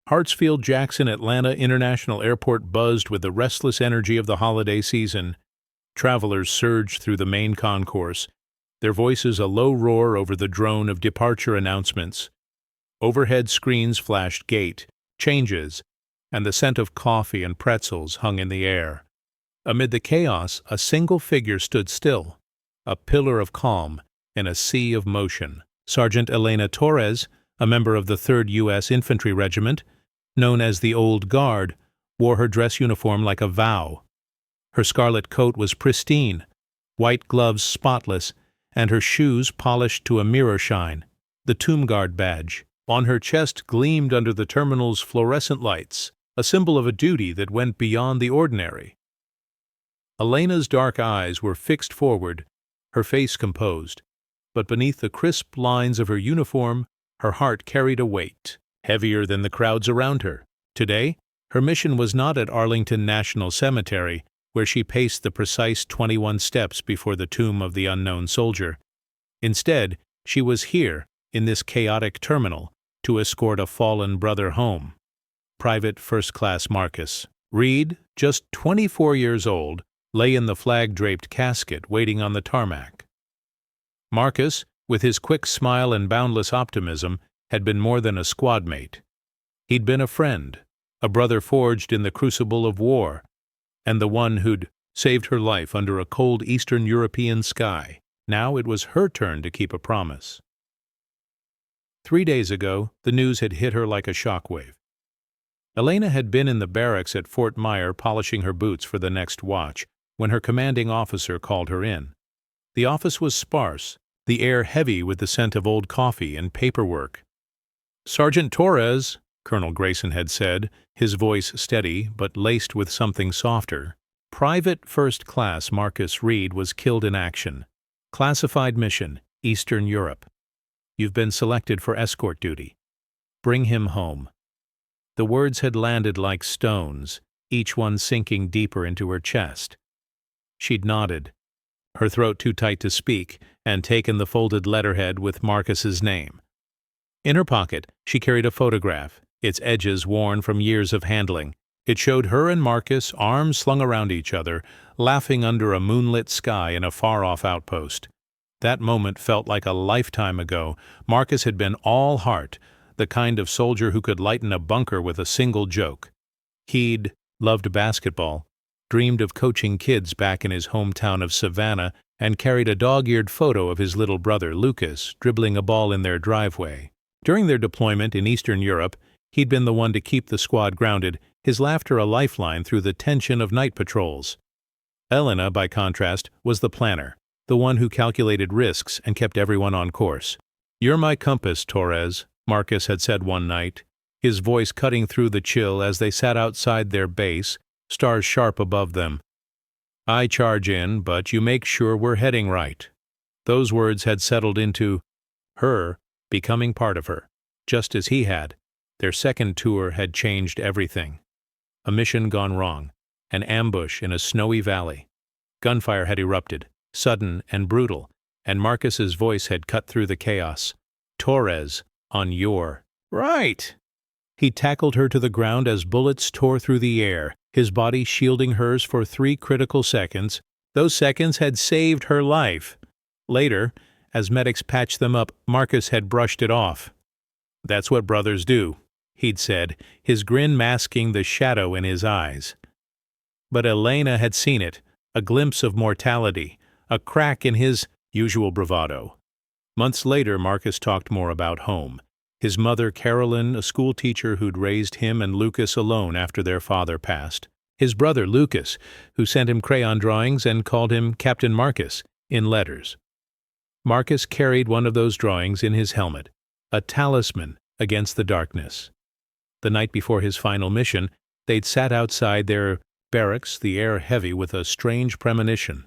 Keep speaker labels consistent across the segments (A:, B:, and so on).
A: Hartsfield-Jackson Atlanta International Airport buzzed with the restless energy of the holiday season. Travelers surged through the main concourse, their voices a low roar over the drone of departure announcements. Overhead screens flashed gate, changes, and the scent of coffee and pretzels hung in the air. Amid the chaos, a single figure stood still, a pillar of calm in a sea of motion. Sergeant Elena Torres, a member of the 3rd U.S. Infantry Regiment, known as the Old Guard, wore her dress uniform like a vow. Her scarlet coat was pristine, white gloves spotless, and her shoes polished to a mirror shine. The Tomb Guard badge on her chest gleamed under the terminal's fluorescent lights, a symbol of a duty that went beyond the ordinary. Elena's dark eyes were fixed forward, her face composed, but beneath the crisp lines of her uniform, her heart carried a weight, heavier than the crowds around her. Today, her mission was not at Arlington National Cemetery, where she paced the precise 21 steps before the tomb of the unknown soldier. Instead, she was here, in this chaotic terminal, to escort a fallen brother home. Private First Class Marcus Reed, just 24 years old, lay in the flag-draped casket waiting on the tarmac. Marcus, with his quick smile and boundless optimism, had been more than a squad mate. He'd been a friend, a brother forged in the crucible of war, and the one who'd saved her life under a cold Eastern European sky. Now it was her turn to keep a promise. 3 days ago, the news had hit her like a shockwave. Elena had been in the barracks at Fort Myer polishing her boots for the next watch when her commanding officer called her in. The office was sparse, the air heavy with the scent of old coffee and paperwork. "Sergeant Torres," Colonel Grayson had said, his voice steady but laced with something softer. Private First Class Marcus Reed was killed in action. Classified mission, Eastern Europe. You've been selected for escort duty. Bring him home. The words had landed like stones, each one sinking deeper into her chest. She'd nodded, her throat too tight to speak, and taken the folded letterhead with Marcus's name. In her pocket, she carried a photograph, its edges worn from years of handling. It showed her and Marcus, arms slung around each other, laughing under a moonlit sky in a far-off outpost. That moment felt like a lifetime ago. Marcus had been all heart, the kind of soldier who could lighten a bunker with a single joke. He'd loved basketball, dreamed of coaching kids back in his hometown of Savannah, and carried a dog-eared photo of his little brother, Lucas, dribbling a ball in their driveway. During their deployment in Eastern Europe, he'd been the one to keep the squad grounded, his laughter a lifeline through the tension of night patrols. Elena, by contrast, was the planner, the one who calculated risks and kept everyone on course. "You're my compass, Torres," Marcus had said one night, his voice cutting through the chill as they sat outside their base, stars sharp above them. "I charge in, but you make sure we're heading right." Those words had settled into her becoming part of her, just as he had. Their second tour had changed everything. A mission gone wrong, an ambush in a snowy valley. Gunfire had erupted, sudden and brutal, and Marcus's voice had cut through the chaos. "Torres, on your right." He tackled her to the ground as bullets tore through the air, his body shielding hers for 3 critical seconds. Those seconds had saved her life. Later, as medics patched them up, Marcus had brushed it off. "That's what brothers do," he'd said, his grin masking the shadow in his eyes. But Elena had seen it, a glimpse of mortality, a crack in his usual bravado. Months later, Marcus talked more about home. His mother, Carolyn, a schoolteacher who'd raised him and Lucas alone after their father passed. His brother, Lucas, who sent him crayon drawings and called him Captain Marcus in letters. Marcus carried one of those drawings in his helmet, a talisman against the darkness. The night before his final mission, they'd sat outside their barracks, the air heavy with a strange premonition.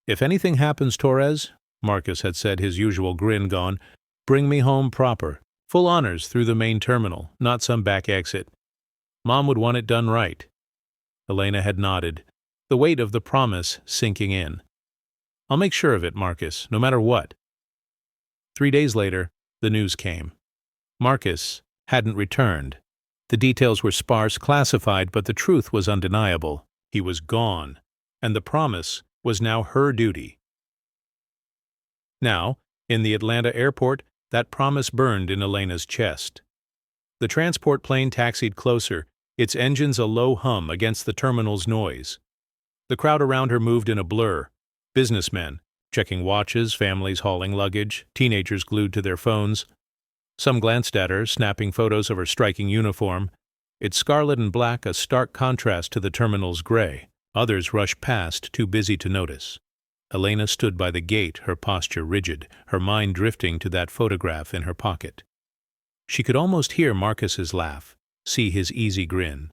A: "If anything happens, Torres," Marcus had said, his usual grin gone, "bring me home proper. Full honors through the main terminal, not some back exit. Mom would want it done right." Elena had nodded, the weight of the promise sinking in. "I'll make sure of it, Marcus, no matter what." 3 days later, the news came. Marcus hadn't returned. The details were sparse, classified, but the truth was undeniable. He was gone, and the promise was now her duty. Now, in the Atlanta airport, that promise burned in Elena's chest. The transport plane taxied closer, its engines a low hum against the terminal's noise. The crowd around her moved in a blur. Businessmen, checking watches, families hauling luggage, teenagers glued to their phones. Some glanced at her, snapping photos of her striking uniform, its scarlet and black a stark contrast to the terminal's gray. Others rushed past, too busy to notice. Elena stood by the gate, her posture rigid, her mind drifting to that photograph in her pocket. She could almost hear Marcus's laugh, see his easy grin.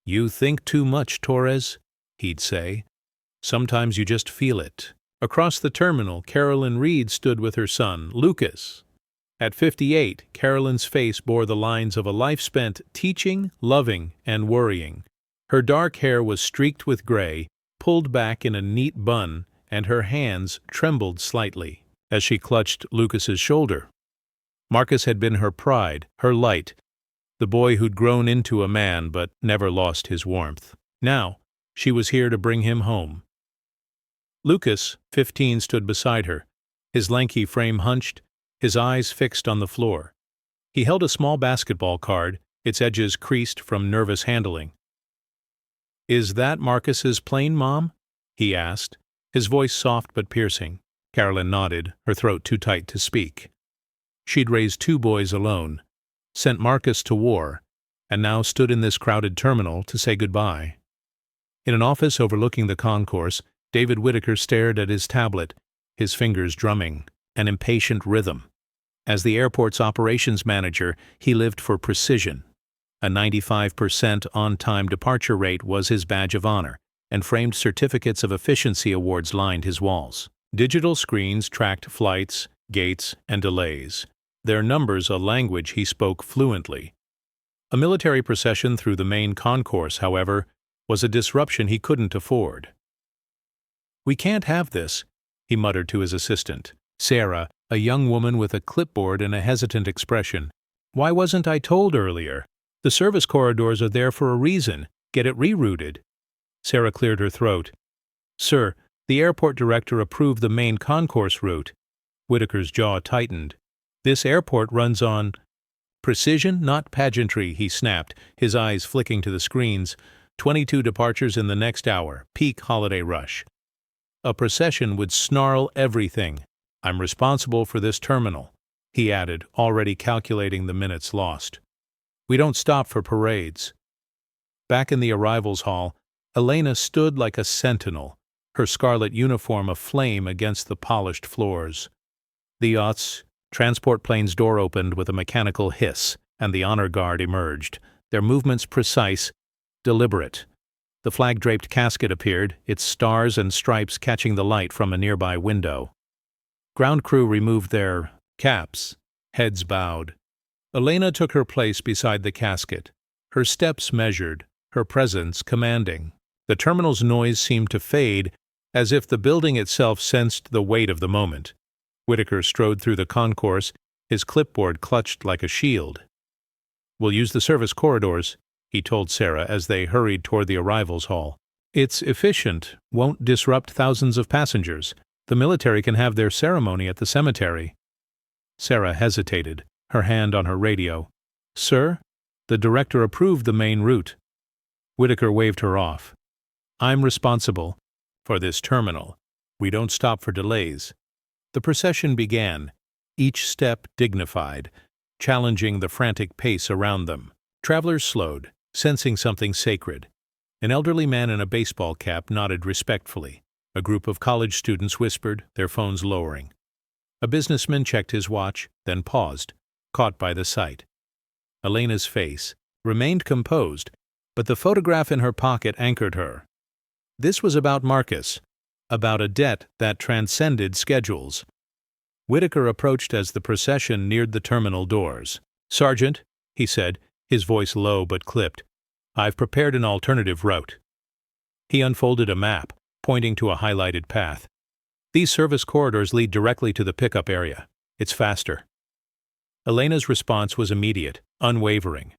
A: "You think too much, Torres," he'd say. "Sometimes you just feel it." Across the terminal, Carolyn Reed stood with her son, Lucas. At 58, Carolyn's face bore the lines of a life spent teaching, loving, and worrying. Her dark hair was streaked with gray, pulled back in a neat bun, and her hands trembled slightly as she clutched Lucas's shoulder. Marcus had been her pride, her light, the boy who'd grown into a man but never lost his warmth. Now, she was here to bring him home. Lucas, 15, stood beside her, his lanky frame hunched, his eyes fixed on the floor. He held a small basketball card, its edges creased from nervous handling. "Is that Marcus's plane, Mom?" he asked, his voice soft but piercing. Carolyn nodded, her throat too tight to speak. She'd raised 2 boys alone, sent Marcus to war, and now stood in this crowded terminal to say goodbye. In an office overlooking the concourse, David Whitaker stared at his tablet, his fingers drumming, an impatient rhythm. As the airport's operations manager, he lived for precision. A 95% on-time departure rate was his badge of honor, and framed certificates of efficiency awards lined his walls. Digital screens tracked flights, gates, and delays, their numbers a language he spoke fluently. A military procession through the main concourse, however, was a disruption he couldn't afford. "We can't have this," he muttered to his assistant, Sarah, a young woman with a clipboard and a hesitant expression. "Why wasn't I told earlier? The service corridors are there for a reason. Get it rerouted." Sarah cleared her throat. "Sir, the airport director approved the main concourse route." Whitaker's jaw tightened. "This airport runs on precision, not pageantry," he snapped, his eyes flicking to the screens. 22 departures in the next hour, peak holiday rush. A procession would snarl everything. "I'm responsible for this terminal," he added, already calculating the minutes lost. "We don't stop for parades." Back in the arrivals hall, Elena stood like a sentinel, her scarlet uniform aflame against the polished floors. The yacht's transport plane's door opened with a mechanical hiss, and the honor guard emerged, their movements precise, deliberate. The flag-draped casket appeared, its stars and stripes catching the light from a nearby window. Ground crew removed their caps, heads bowed. Elena took her place beside the casket, her steps measured, her presence commanding. The terminal's noise seemed to fade, as if the building itself sensed the weight of the moment. Whitaker strode through the concourse, his clipboard clutched like a shield. "We'll use the service corridors," he told Sarah as they hurried toward the arrivals hall. "It's efficient, won't disrupt thousands of passengers. The military can have their ceremony at the cemetery." Sarah hesitated, her hand on her radio. "Sir, the director approved the main route." Whitaker waved her off. "I'm responsible for this terminal. We don't stop for delays." The procession began, each step dignified, challenging the frantic pace around them. Travelers slowed, sensing something sacred. An elderly man in a baseball cap nodded respectfully. A group of college students whispered, their phones lowering. A businessman checked his watch, then paused, caught by the sight. Elena's face remained composed, but the photograph in her pocket anchored her. This was about Marcus, about a debt that transcended schedules. Whitaker approached as the procession neared the terminal doors. "Sergeant," he said, his voice low but clipped, "I've prepared an alternative route." He unfolded a map, pointing to a highlighted path. "These service corridors lead directly to the pickup area. It's faster." Elena's response was immediate, unwavering.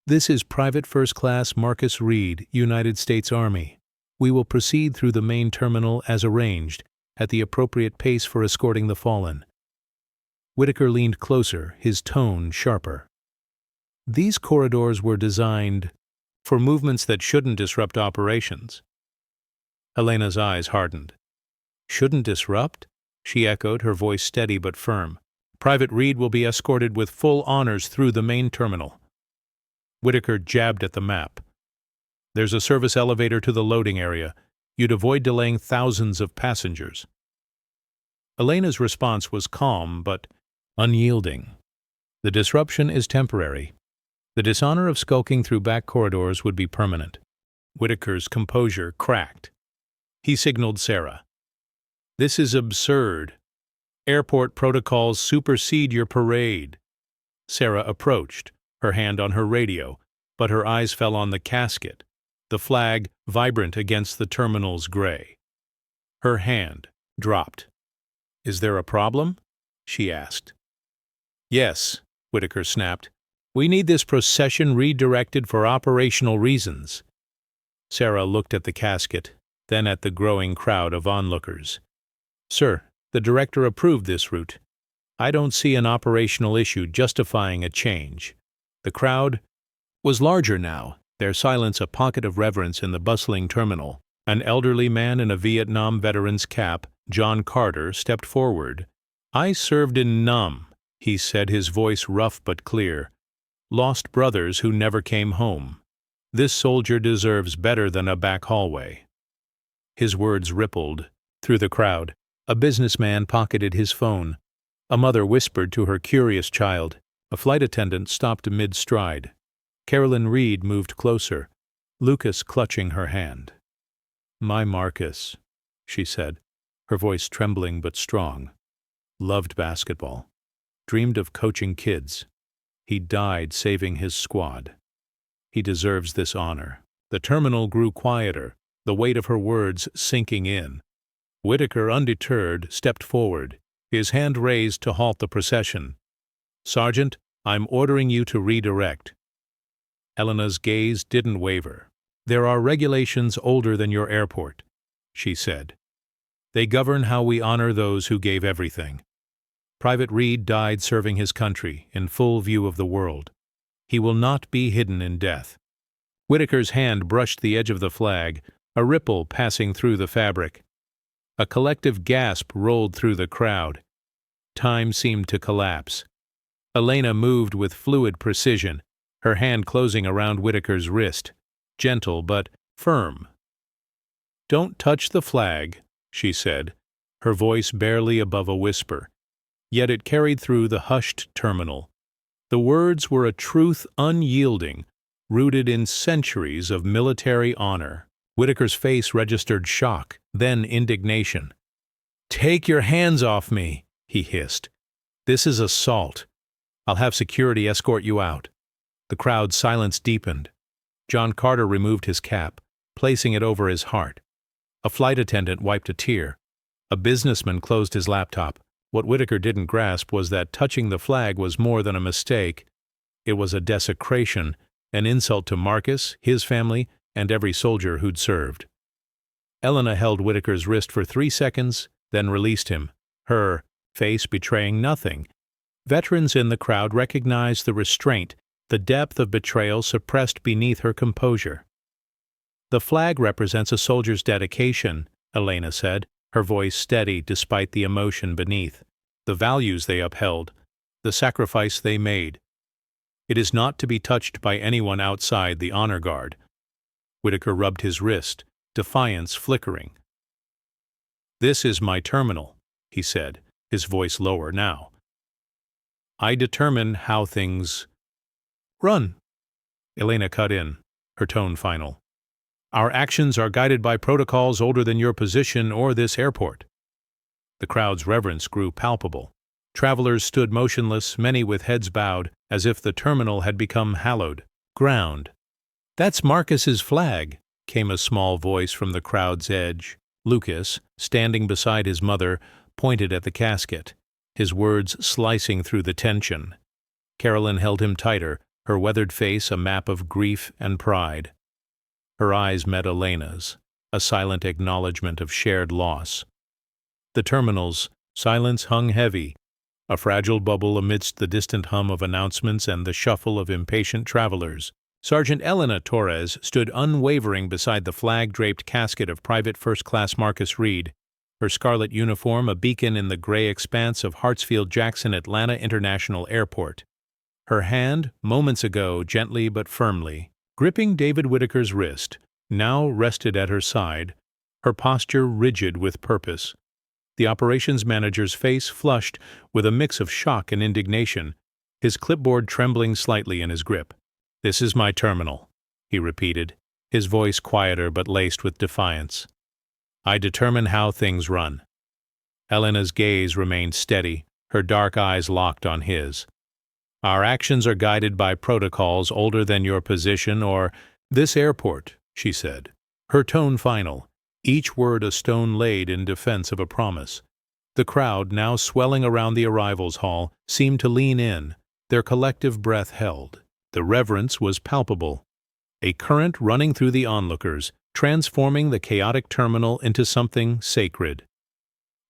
A: This is Private First Class Marcus Reed, United States Army. We will proceed through the main terminal as arranged, at the appropriate pace for escorting the fallen. Whitaker leaned closer, his tone sharper. These corridors were designed for movements that shouldn't disrupt operations. Elena's eyes hardened. Shouldn't disrupt? She echoed, her voice steady but firm. Private Reed will be escorted with full honors through the main terminal. Whitaker jabbed at the map. There's a service elevator to the loading area. You'd avoid delaying thousands of passengers. Elena's response was calm but unyielding. The disruption is temporary. The dishonor of skulking through back corridors would be permanent. Whitaker's composure cracked. He signaled Sarah. This is absurd. Airport protocols supersede your parade. Sarah approached, her hand on her radio, but her eyes fell on the casket, the flag vibrant against the terminal's gray. Her hand dropped. Is there a problem? She asked. Yes, Whitaker snapped. We need this procession redirected for operational reasons. Sarah looked at the casket, then at the growing crowd of onlookers. Sir, the director approved this route. I don't see an operational issue justifying a change. The crowd was larger now, their silence a pocket of reverence in the bustling terminal. An elderly man in a Vietnam veteran's cap, John Carter, stepped forward. I served in Nam, he said, his voice rough but clear. Lost brothers who never came home. This soldier deserves better than a back hallway. His words rippled through the crowd. A businessman pocketed his phone. A mother whispered to her curious child. A flight attendant stopped mid-stride. Carolyn Reed moved closer, Lucas clutching her hand. My Marcus, she said, her voice trembling but strong. Loved basketball. Dreamed of coaching kids. He died saving his squad. He deserves this honor. The terminal grew quieter, the weight of her words sinking in. Whitaker, undeterred, stepped forward, his hand raised to halt the procession. Sergeant, I'm ordering you to redirect. Elena's gaze didn't waver. There are regulations older than your airport, she said. They govern how we honor those who gave everything. Private Reed died serving his country, in full view of the world. He will not be hidden in death. Whitaker's hand brushed the edge of the flag, a ripple passing through the fabric. A collective gasp rolled through the crowd. Time seemed to collapse. Elena moved with fluid precision, her hand closing around Whitaker's wrist, gentle but firm. Don't touch the flag, she said, her voice barely above a whisper. Yet it carried through the hushed terminal. The words were a truth unyielding, rooted in centuries of military honor. Whitaker's face registered shock, then indignation. Take your hands off me, he hissed. This is assault. I'll have security escort you out. The crowd's silence deepened. John Carter removed his cap, placing it over his heart. A flight attendant wiped a tear. A businessman closed his laptop. What Whitaker didn't grasp was that touching the flag was more than a mistake. It was a desecration, an insult to Marcus, his family, and every soldier who'd served. Elena held Whitaker's wrist for 3 seconds, then released him, her face betraying nothing. Veterans in the crowd recognized the restraint, the depth of betrayal suppressed beneath her composure. The flag represents a soldier's dedication, Elena said, her voice steady despite the emotion beneath, the values they upheld, the sacrifice they made. It is not to be touched by anyone outside the honor guard. Whitaker rubbed his wrist, defiance flickering. This is my terminal, he said, his voice lower now. I determine how things run. Elena cut in, her tone final. Our actions are guided by protocols older than your position or this airport. The crowd's reverence grew palpable. Travelers stood motionless, many with heads bowed, as if the terminal had become hallowed ground. That's Marcus's flag, came a small voice from the crowd's edge. Lucas, standing beside his mother, pointed at the casket, his words slicing through the tension. Carolyn held him tighter, her weathered face a map of grief and pride. Her eyes met Elena's, a silent acknowledgment of shared loss. The terminal's silence hung heavy, a fragile bubble amidst the distant hum of announcements and the shuffle of impatient travelers. Sergeant Elena Torres stood unwavering beside the flag-draped casket of Private First Class Marcus Reed, her scarlet uniform a beacon in the gray expanse of Hartsfield-Jackson Atlanta International Airport. Her hand, moments ago gently but firmly, gripping David Whitaker's wrist, now rested at her side, her posture rigid with purpose. The operations manager's face flushed with a mix of shock and indignation, his clipboard trembling slightly in his grip. "This is my terminal," he repeated, his voice quieter but laced with defiance. "I determine how things run." Elena's gaze remained steady, her dark eyes locked on his. "Our actions are guided by protocols older than your position or this airport," she said, her tone final, each word a stone laid in defense of a promise. The crowd, now swelling around the arrivals hall, seemed to lean in, their collective breath held. The reverence was palpable, a current running through the onlookers, transforming the chaotic terminal into something sacred.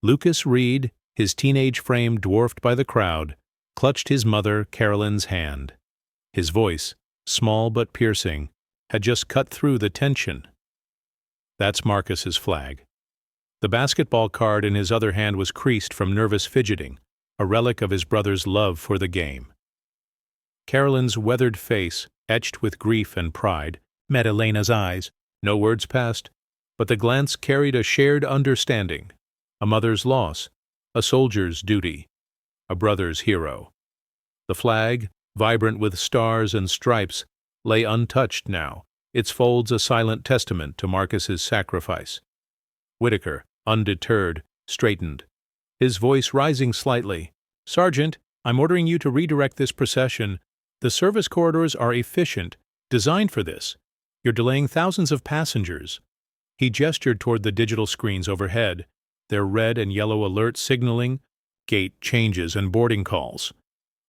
A: Lucas Reed, his teenage frame dwarfed by the crowd, clutched his mother, Carolyn's, hand. His voice, small but piercing, had just cut through the tension. "That's Marcus's flag." The basketball card in his other hand was creased from nervous fidgeting, a relic of his brother's love for the game. Carolyn's weathered face, etched with grief and pride, met Elena's eyes. No words passed, but the glance carried a shared understanding. A mother's loss, a soldier's duty, a brother's hero. The flag, vibrant with stars and stripes, lay untouched now, its folds a silent testament to Marcus's sacrifice. Whitaker, undeterred, straightened, his voice rising slightly. "Sergeant, I'm ordering you to redirect this procession. The service corridors are efficient, designed for this. You're delaying thousands of passengers." He gestured toward the digital screens overhead, their red and yellow alerts signaling gate changes and boarding calls.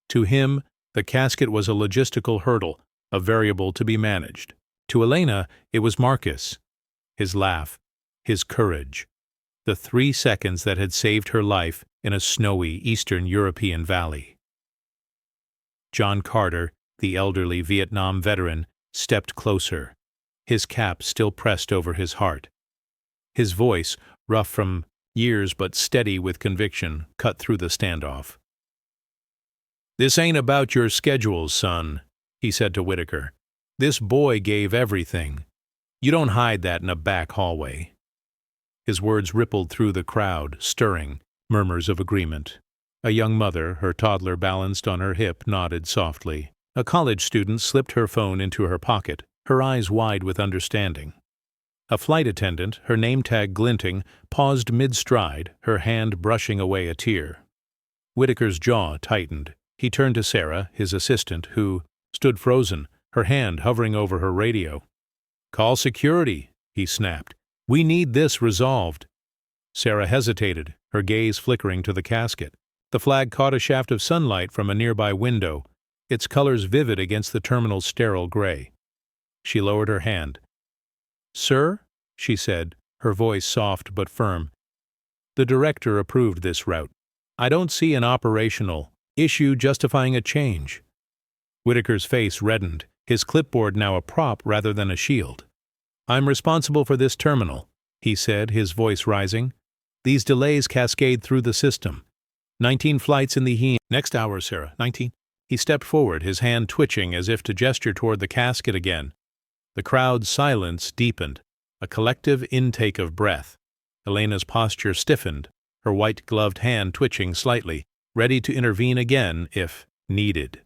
A: To him, the casket was a logistical hurdle, a variable to be managed. To Elena, it was Marcus, his laugh, his courage, the 3 seconds that had saved her life in a snowy Eastern European valley. John Carter, the elderly Vietnam veteran, stepped closer, his cap still pressed over his heart. His voice, rough from years but steady with conviction, cut through the standoff. "This ain't about your schedules, son," he said to Whitaker. "This boy gave everything. You don't hide that in a back hallway." His words rippled through the crowd, stirring murmurs of agreement. A young mother, her toddler balanced on her hip, nodded softly. A college student slipped her phone into her pocket, her eyes wide with understanding. A flight attendant, her name tag glinting, paused mid-stride, her hand brushing away a tear. Whitaker's jaw tightened. He turned to Sarah, his assistant, who stood frozen, her hand hovering over her radio. "Call security," he snapped. "We need this resolved." Sarah hesitated, her gaze flickering to the casket. The flag caught a shaft of sunlight from a nearby window, its colors vivid against the terminal's sterile gray. She lowered her hand. "Sir," she said, her voice soft but firm, "the director approved this route. I don't see an operational issue justifying a change." Whitaker's face reddened, his clipboard now a prop rather than a shield. "I'm responsible for this terminal," he said, his voice rising. "These delays cascade through the system. 19 flights in the next hour, Sarah, 19. He stepped forward, his hand twitching as if to gesture toward the casket again. The crowd's silence deepened, a collective intake of breath. Elena's posture stiffened, her white-gloved hand twitching slightly, ready to intervene again if needed.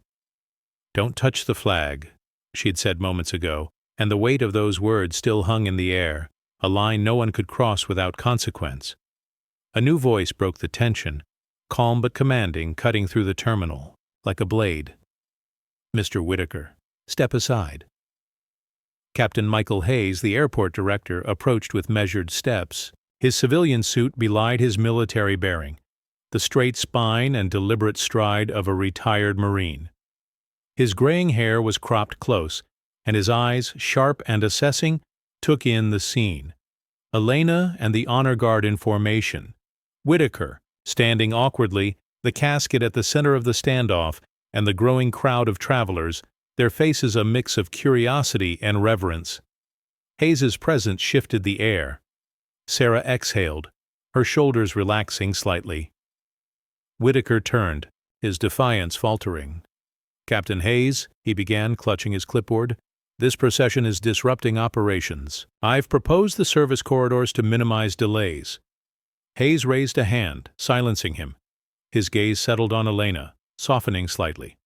A: "Don't touch the flag," she'd said moments ago, and the weight of those words still hung in the air, a line no one could cross without consequence. A new voice broke the tension, calm but commanding, cutting through the terminal, like a blade. "Mr. Whitaker, step aside." Captain Michael Hayes, the airport director, approached with measured steps. His civilian suit belied his military bearing, the straight spine and deliberate stride of a retired Marine. His graying hair was cropped close, and his eyes, sharp and assessing, took in the scene. Elena and the honor guard in formation. Whitaker, standing awkwardly, the casket at the center of the standoff, and the growing crowd of travelers, their faces a mix of curiosity and reverence. Hayes's presence shifted the air. Sarah exhaled, her shoulders relaxing slightly. Whitaker turned, his defiance faltering. "Captain Hayes," he began, clutching his clipboard, "this procession is disrupting operations. I've proposed the service corridors to minimize delays." Hayes raised a hand, silencing him. His gaze settled on Elena, softening slightly.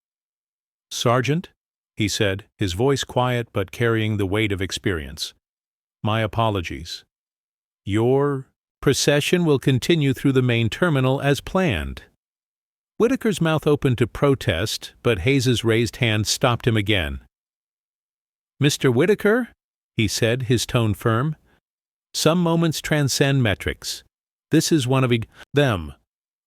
A: "Sergeant," he said, his voice quiet but carrying the weight of experience, "my apologies. Your procession will continue through the main terminal as planned." Whitaker's mouth opened to protest, but Hayes's raised hand stopped him again. "Mr. Whitaker," he said, his tone firm, "some moments transcend metrics. This is one of them."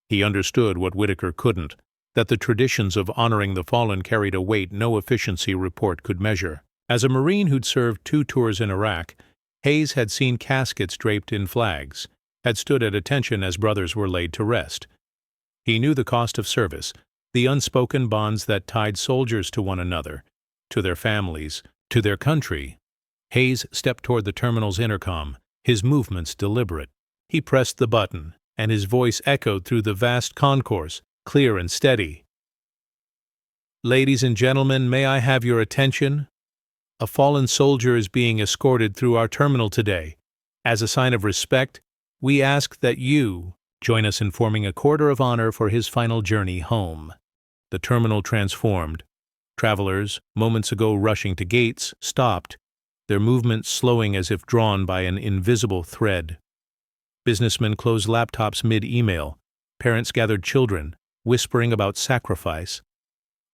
A: He understood what Whitaker couldn't, that the traditions of honoring the fallen carried a weight no efficiency report could measure. As a Marine who'd served 2 tours in Iraq, Hayes had seen caskets draped in flags, had stood at attention as brothers were laid to rest. He knew the cost of service, the unspoken bonds that tied soldiers to one another, to their families, to their country. Hayes stepped toward the terminal's intercom, his movements deliberate. He pressed the button, and his voice echoed through the vast concourse, clear and steady. "Ladies and gentlemen, may I have your attention? A fallen soldier is being escorted through our terminal today. As a sign of respect, we ask that you join us in forming a corridor of honor for his final journey home." The terminal transformed. Travelers, moments ago rushing to gates, stopped, their movements slowing as if drawn by an invisible thread. Businessmen closed laptops mid-email. Parents gathered children, whispering about sacrifice.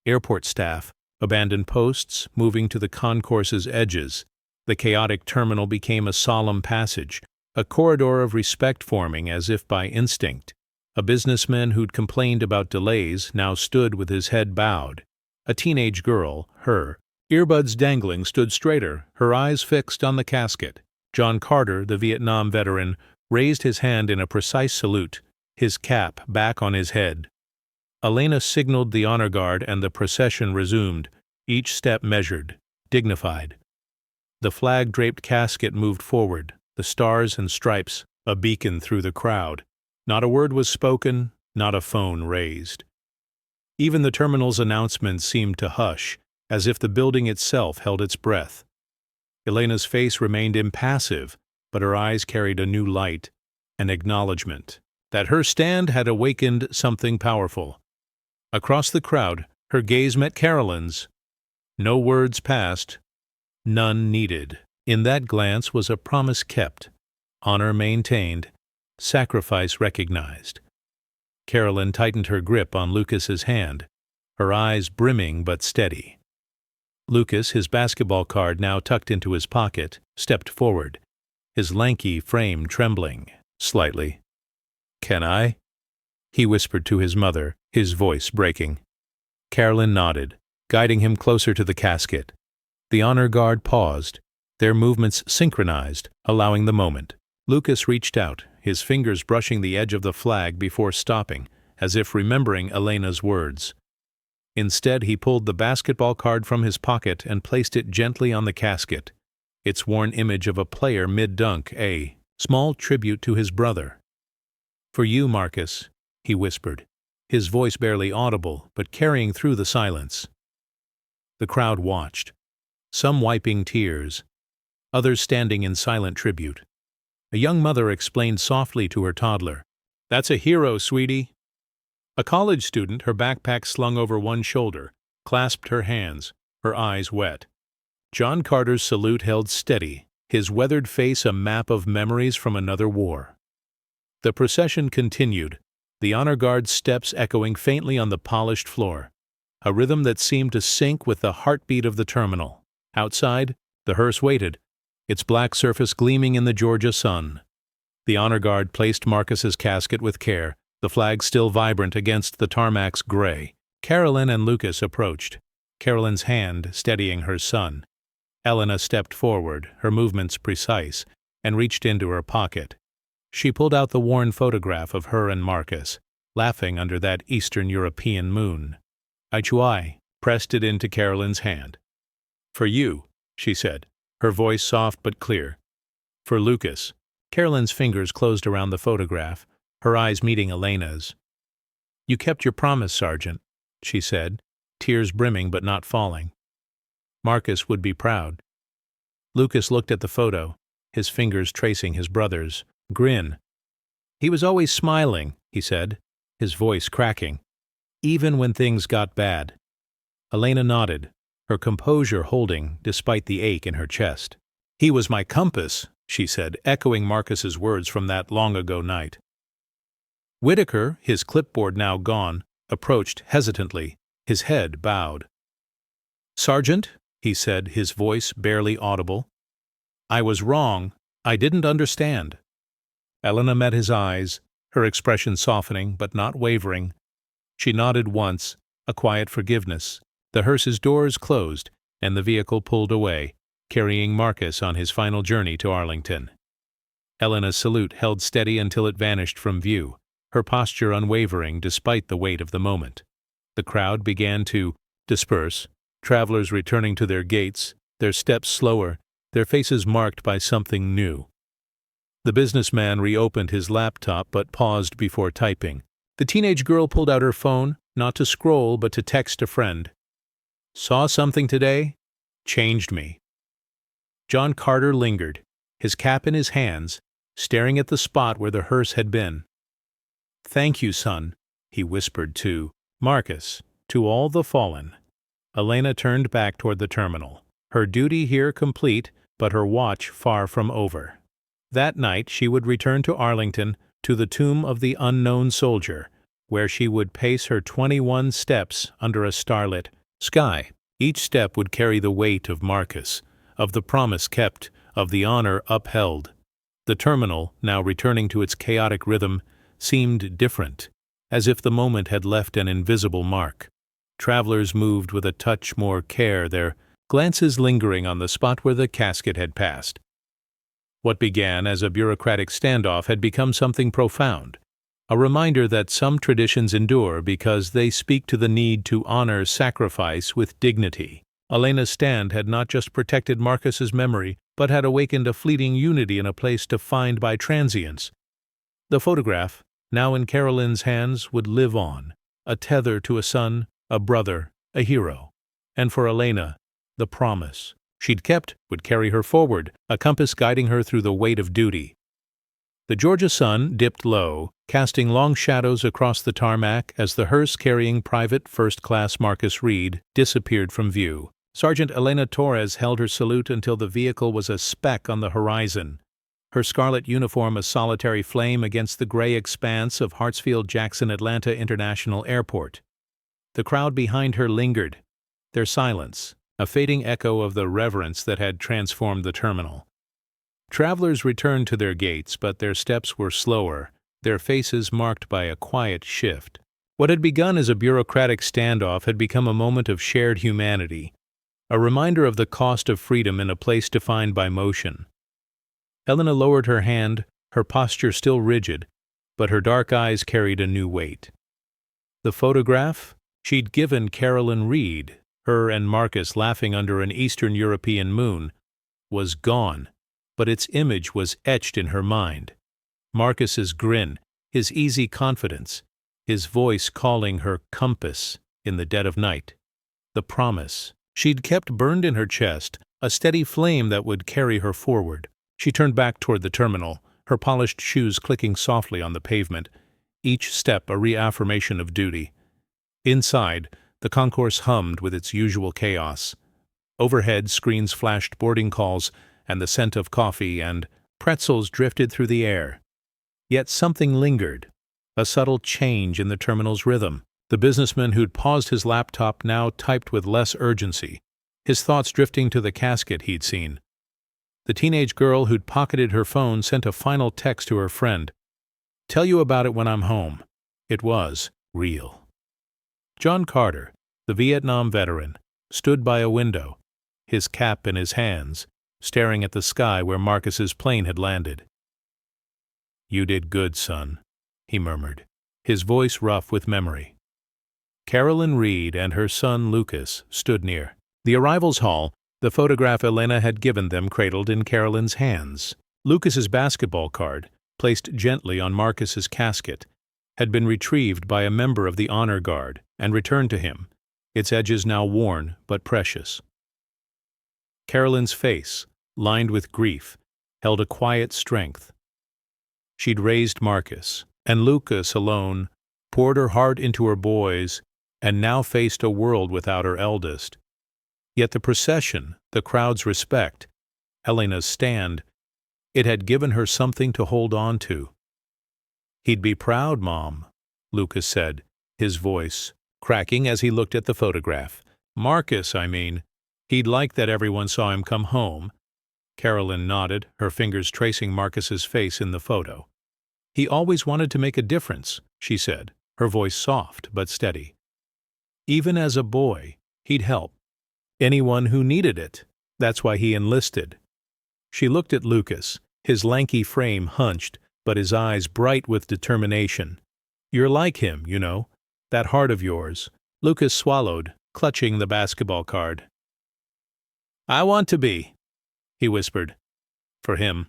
A: Airport staff abandoned posts, moving to the concourse's edges. The chaotic terminal became a solemn passage, a corridor of respect forming as if by instinct. A businessman who'd complained about delays now stood with his head bowed. A teenage girl, her earbuds dangling, stood straighter, her eyes fixed on the casket. John Carter, the Vietnam veteran, raised his hand in a precise salute, his cap back on his head. Elena signaled the honor guard and the procession resumed, each step measured, dignified. The flag-draped casket moved forward, the stars and stripes a beacon through the crowd. Not a word was spoken, not a phone raised. Even the terminal's announcements seemed to hush, as if the building itself held its breath. Elena's face remained impassive, but her eyes carried a new light, an acknowledgement that her stand had awakened something powerful. Across the crowd, her gaze met Carolyn's. No words passed, none needed. In that glance was a promise kept, honor maintained, sacrifice recognized. Carolyn tightened her grip on Lucas's hand, her eyes brimming but steady. Lucas, his basketball card now tucked into his pocket, stepped forward, his lanky frame trembling slightly. "Can I?" he whispered to his mother, his voice breaking. Carolyn nodded, guiding him closer to the casket. The honor guard paused, their movements synchronized, allowing the moment. Lucas reached out, his fingers brushing the edge of the flag before stopping, as if remembering Elena's words. Instead, he pulled the basketball card from his pocket and placed it gently on the casket, its worn image of a player mid-dunk, a small tribute to his brother. "For you, Marcus," he whispered, his voice barely audible but carrying through the silence. The crowd watched, some wiping tears, others standing in silent tribute. A young mother explained softly to her toddler, "That's a hero, sweetie." A college student, her backpack slung over one shoulder, clasped her hands, her eyes wet. John Carter's salute held steady, his weathered face a map of memories from another war. The procession continued, the honor guard's steps echoing faintly on the polished floor, a rhythm that seemed to sync with the heartbeat of the terminal. Outside, the hearse waited, its black surface gleaming in the Georgia sun. The honor guard placed Marcus's casket with care, the flag still vibrant against the tarmac's gray. Carolyn and Lucas approached, Carolyn's hand steadying her son. Elena stepped forward, her movements precise, and reached into her pocket. She pulled out the worn photograph of her and Marcus, laughing under that Eastern European moon. Aichuai pressed it into Carolyn's hand. "For you," she said, her voice soft but clear. "For Lucas." Carolyn's fingers closed around the photograph, her eyes meeting Elena's. "You kept your promise, Sergeant," she said, tears brimming but not falling. "Marcus would be proud." Lucas looked at the photo, his fingers tracing his brother's grin. "He was always smiling," he said, his voice cracking, "even when things got bad." Elena nodded, her composure holding despite the ache in her chest. "He was my compass," she said, echoing Marcus's words from that long-ago night. Whitaker, his clipboard now gone, approached hesitantly, his head bowed. "Sergeant," he said, his voice barely audible, "I was wrong. I didn't understand." Elena met his eyes, her expression softening but not wavering. She nodded once, a quiet forgiveness. The hearse's doors closed, and the vehicle pulled away, carrying Marcus on his final journey to Arlington. Elena's salute held steady until it vanished from view, her posture unwavering despite the weight of the moment. The crowd began to disperse, travelers returning to their gates, their steps slower, their faces marked by something new. The businessman reopened his laptop but paused before typing. The teenage girl pulled out her phone, not to scroll but to text a friend. "Saw something today? Changed me." John Carter lingered, his cap in his hands, staring at the spot where the hearse had been. "Thank you, son," he whispered to Marcus, "to all the fallen." Elena turned back toward the terminal, her duty here complete, but her watch far from over. That night she would return to Arlington, to the tomb of the unknown soldier, where she would pace her 21 steps under a starlit sky. Each step would carry the weight of Marcus, of the promise kept, of the honor upheld. The terminal, now returning to its chaotic rhythm, seemed different, as if the moment had left an invisible mark. Travelers moved with a touch more care, their glances lingering on the spot where the casket had passed. What began as a bureaucratic standoff had become something profound, a reminder that some traditions endure because they speak to the need to honor sacrifice with dignity. Elena's stand had not just protected Marcus's memory, but had awakened a fleeting unity in a place defined by transience. The photograph, now in Carolyn's hands, would live on, a tether to a son, a brother, a hero. And for Elena, the promise she'd kept would carry her forward, a compass guiding her through the weight of duty. The Georgia sun dipped low, casting long shadows across the tarmac as the hearse carrying Private First Class Marcus Reed disappeared from view. Sergeant Elena Torres held her salute until the vehicle was a speck on the horizon, her scarlet uniform a solitary flame against the gray expanse of Hartsfield-Jackson Atlanta International Airport. The crowd behind her lingered, their silence a fading echo of the reverence that had transformed the terminal. Travelers returned to their gates, but their steps were slower, their faces marked by a quiet shift. What had begun as a bureaucratic standoff had become a moment of shared humanity, a reminder of the cost of freedom in a place defined by motion. Elena lowered her hand, her posture still rigid, but her dark eyes carried a new weight. The photograph she'd given Carolyn Reed, her and Marcus laughing under an Eastern European moon, was gone, but its image was etched in her mind. Marcus's grin, his easy confidence, his voice calling her compass in the dead of night. The promise she'd kept burned in her chest, a steady flame that would carry her forward. She turned back toward the terminal, her polished shoes clicking softly on the pavement, each step a reaffirmation of duty. Inside, the concourse hummed with its usual chaos. Overhead, screens flashed boarding calls, and the scent of coffee and pretzels drifted through the air. Yet something lingered, a subtle change in the terminal's rhythm. The businessman who'd paused his laptop now typed with less urgency, his thoughts drifting to the casket he'd seen. The teenage girl who'd pocketed her phone sent a final text to her friend. "Tell you about it when I'm home." It was real. John Carter, the Vietnam veteran, stood by a window, his cap in his hands, staring at the sky where Marcus's plane had landed. "You did good, son," he murmured, his voice rough with memory. Carolyn Reed and her son Lucas stood near. The arrivals hall, the photograph Elena had given them cradled in Carolyn's hands. Lucas's basketball card, placed gently on Marcus's casket, had been retrieved by a member of the honor guard and returned to him, its edges now worn but precious. Carolyn's face, lined with grief, held a quiet strength. She'd raised Marcus, and Lucas alone poured her heart into her boys and now faced a world without her eldest. Yet the procession, the crowd's respect, Elena's stand, it had given her something to hold on to. "He'd be proud, Mom," Lucas said, his voice cracking as he looked at the photograph. "Marcus, I mean. He'd like that everyone saw him come home." Carolyn nodded, her fingers tracing Marcus's face in the photo. "He always wanted to make a difference," she said, her voice soft but steady. "Even as a boy, he'd help anyone who needed it. That's why he enlisted." She looked at Lucas, his lanky frame hunched, but his eyes bright with determination. "You're like him, you know, that heart of yours." Lucas swallowed, clutching the basketball card. "I want to be," he whispered. "For him."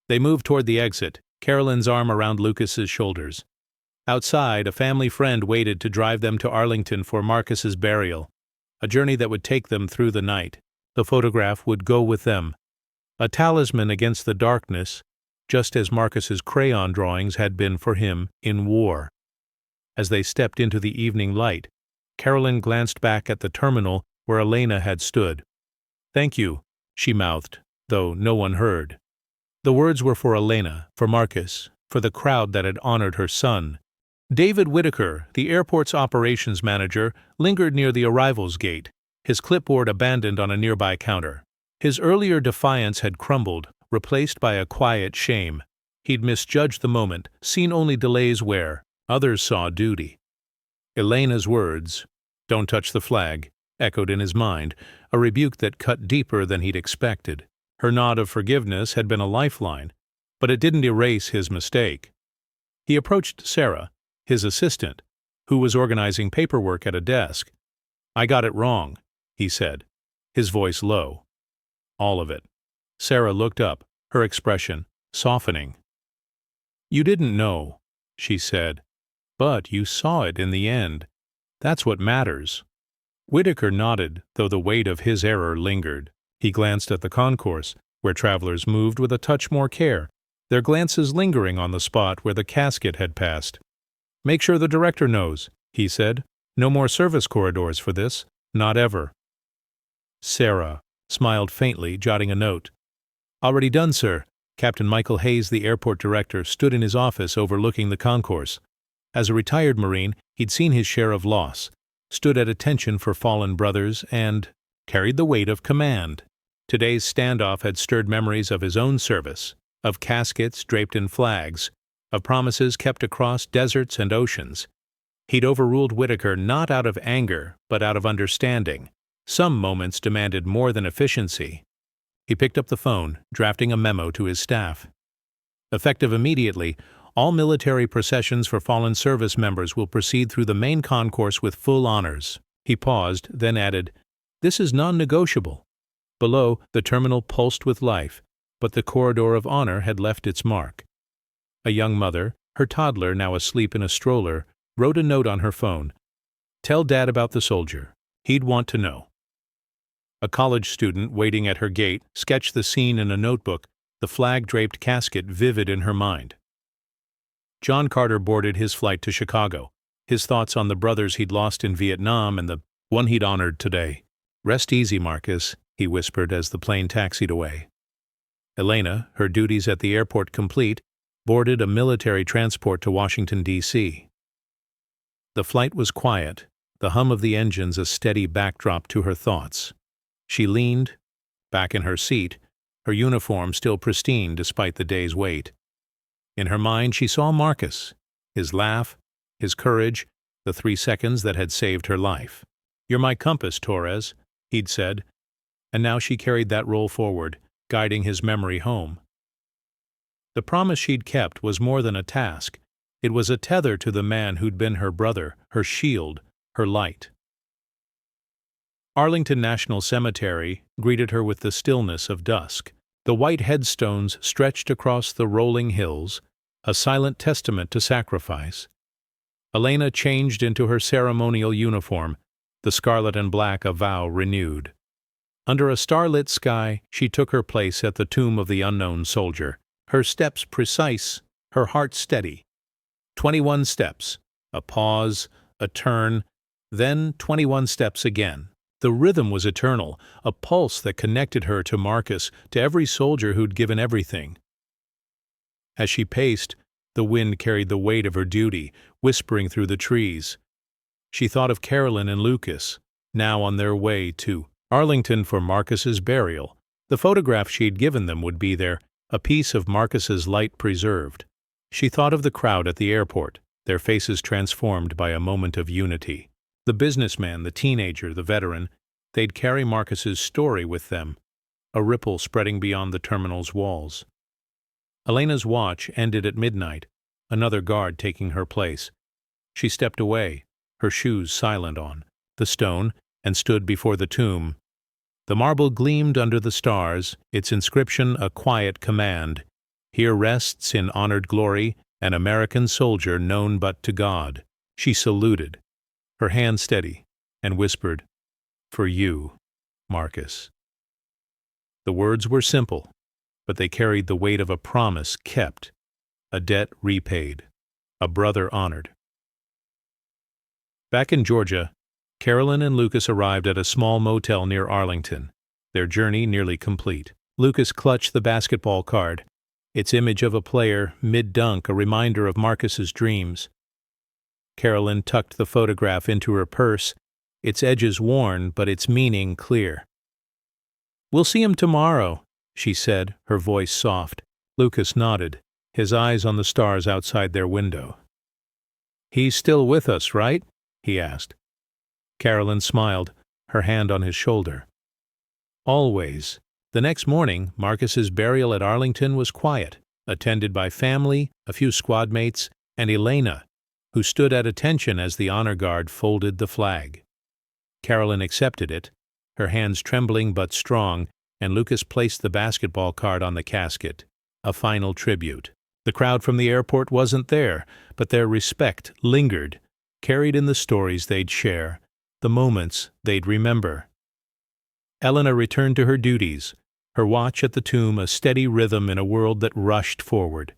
A: They moved toward the exit, Carolyn's arm around Lucas's shoulders. Outside, a family friend waited to drive them to Arlington for Marcus's burial, a journey that would take them through the night. The photograph would go with them, a talisman against the darkness, just as Marcus's crayon drawings had been for him in war. As they stepped into the evening light, Carolyn glanced back at the terminal where Elena had stood. "Thank you," she mouthed, though no one heard. The words were for Elena, for Marcus, for the crowd that had honored her son. David Whitaker, the airport's operations manager, lingered near the arrivals gate, his clipboard abandoned on a nearby counter. His earlier defiance had crumbled, replaced by a quiet shame. He'd misjudged the moment, seen only delays where others saw duty. Elena's words, "Don't touch the flag," echoed in his mind, a rebuke that cut deeper than he'd expected. Her nod of forgiveness had been a lifeline, but it didn't erase his mistake. He approached Sarah, his assistant, who was organizing paperwork at a desk. "I got it wrong," he said, his voice low. "All of it." Sarah looked up, her expression softening. "You didn't know," she said, "but you saw it in the end. That's what matters." Whitaker nodded, though the weight of his error lingered. He glanced at the concourse, where travelers moved with a touch more care, their glances lingering on the spot where the casket had passed. "Make sure the director knows," he said. "No more service corridors for this, not ever." Sarah smiled faintly, jotting a note. "Already done, sir." Captain Michael Hayes, the airport director, stood in his office overlooking the concourse. As a retired Marine, he'd seen his share of loss, stood at attention for fallen brothers, and carried the weight of command. Today's standoff had stirred memories of his own service, of caskets draped in flags, of promises kept across deserts and oceans. He'd overruled Whitaker not out of anger, but out of understanding. Some moments demanded more than efficiency. He picked up the phone, drafting a memo to his staff. Effective immediately, all military processions for fallen service members will proceed through the main concourse with full honors. He paused, then added, "This is non-negotiable." Below, the terminal pulsed with life, but the corridor of honor had left its mark. A young mother, her toddler now asleep in a stroller, wrote a note on her phone. "Tell Dad about the soldier. He'd want to know." A college student waiting at her gate sketched the scene in a notebook, the flag-draped casket vivid in her mind. John Carter boarded his flight to Chicago, his thoughts on the brothers he'd lost in Vietnam and the one he'd honored today. "Rest easy, Marcus," he whispered as the plane taxied away. Elena, her duties at the airport complete, boarded a military transport to Washington, D.C. The flight was quiet, the hum of the engines a steady backdrop to her thoughts. She leaned, back in her seat, her uniform still pristine despite the day's wait. In her mind she saw Marcus, his laugh, his courage, the 3 seconds that had saved her life. "You're my compass, Torres," he'd said, and now she carried that role forward, guiding his memory home. The promise she'd kept was more than a task. It was a tether to the man who'd been her brother, her shield, her light. Arlington National Cemetery greeted her with the stillness of dusk. The white headstones stretched across the rolling hills, a silent testament to sacrifice. Elena changed into her ceremonial uniform, the scarlet and black a vow renewed. Under a starlit sky, she took her place at the tomb of the unknown soldier, her steps precise, her heart steady. 21 steps, a pause, a turn, then 21 steps again. The rhythm was eternal, a pulse that connected her to Marcus, to every soldier who'd given everything. As she paced, the wind carried the weight of her duty, whispering through the trees. She thought of Carolyn and Lucas, now on their way to Arlington for Marcus's burial. The photograph she'd given them would be there, a piece of Marcus's light preserved. She thought of the crowd at the airport, their faces transformed by a moment of unity. The businessman, the teenager, the veteran, they'd carry Marcus's story with them, a ripple spreading beyond the terminal's walls. Elena's watch ended at midnight, another guard taking her place. She stepped away, her shoes silent on the stone, and stood before the tomb. The marble gleamed under the stars, its inscription a quiet command. Here rests in honored glory an American soldier known but to God. She saluted, her hand steady, and whispered, "For you, Marcus." The words were simple, but they carried the weight of a promise kept, a debt repaid, a brother honored. Back in Georgia, Carolyn and Lucas arrived at a small motel near Arlington, their journey nearly complete. Lucas clutched the basketball card, its image of a player mid-dunk a reminder of Marcus's dreams. Carolyn tucked the photograph into her purse, its edges worn but its meaning clear. "We'll see him tomorrow," she said, her voice soft. Lucas nodded, his eyes on the stars outside their window. "He's still with us, right?" he asked. Carolyn smiled, her hand on his shoulder. "Always." The next morning, Marcus's burial at Arlington was quiet, attended by family, a few squad mates, and Elena, who stood at attention as the honor guard folded the flag. Carolyn accepted it, her hands trembling but strong, and Lucas placed the basketball card on the casket, a final tribute. The crowd from the airport wasn't there, but their respect lingered, carried in the stories they'd share, the moments they'd remember. Elena returned to her duties, her watch at the tomb a steady rhythm in a world that rushed forward.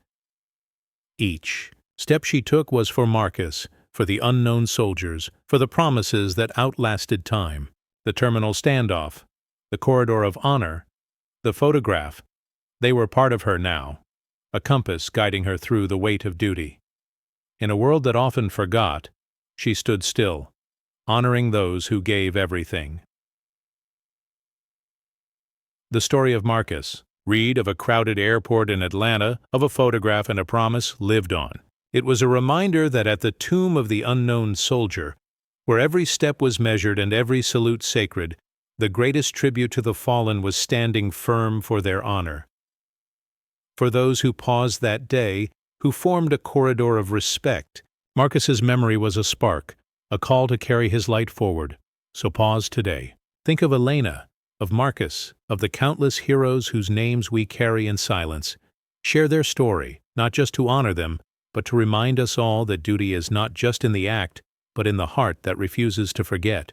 A: Each step she took was for Marcus, for the unknown soldiers, for the promises that outlasted time. The terminal standoff, the corridor of honor, the photograph, they were part of her now, a compass guiding her through the weight of duty. In a world that often forgot, she stood still, honoring those who gave everything. The story of Marcus, read of a crowded airport in Atlanta, of a photograph and a promise, lived on. It was a reminder that at the tomb of the unknown soldier, where every step was measured and every salute sacred, the greatest tribute to the fallen was standing firm for their honor. For those who paused that day, who formed a corridor of respect, Marcus's memory was a spark, a call to carry his light forward. So pause today. Think of Elena, of Marcus, of the countless heroes whose names we carry in silence. Share their story, not just to honor them, but to remind us all that duty is not just in the act, but in the heart that refuses to forget.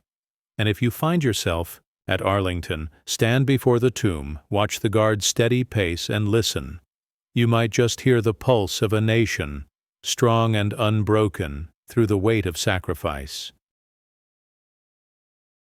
A: And if you find yourself at Arlington, stand before the tomb, watch the guard's steady pace, and listen. You might just hear the pulse of a nation, strong and unbroken through the weight of sacrifice.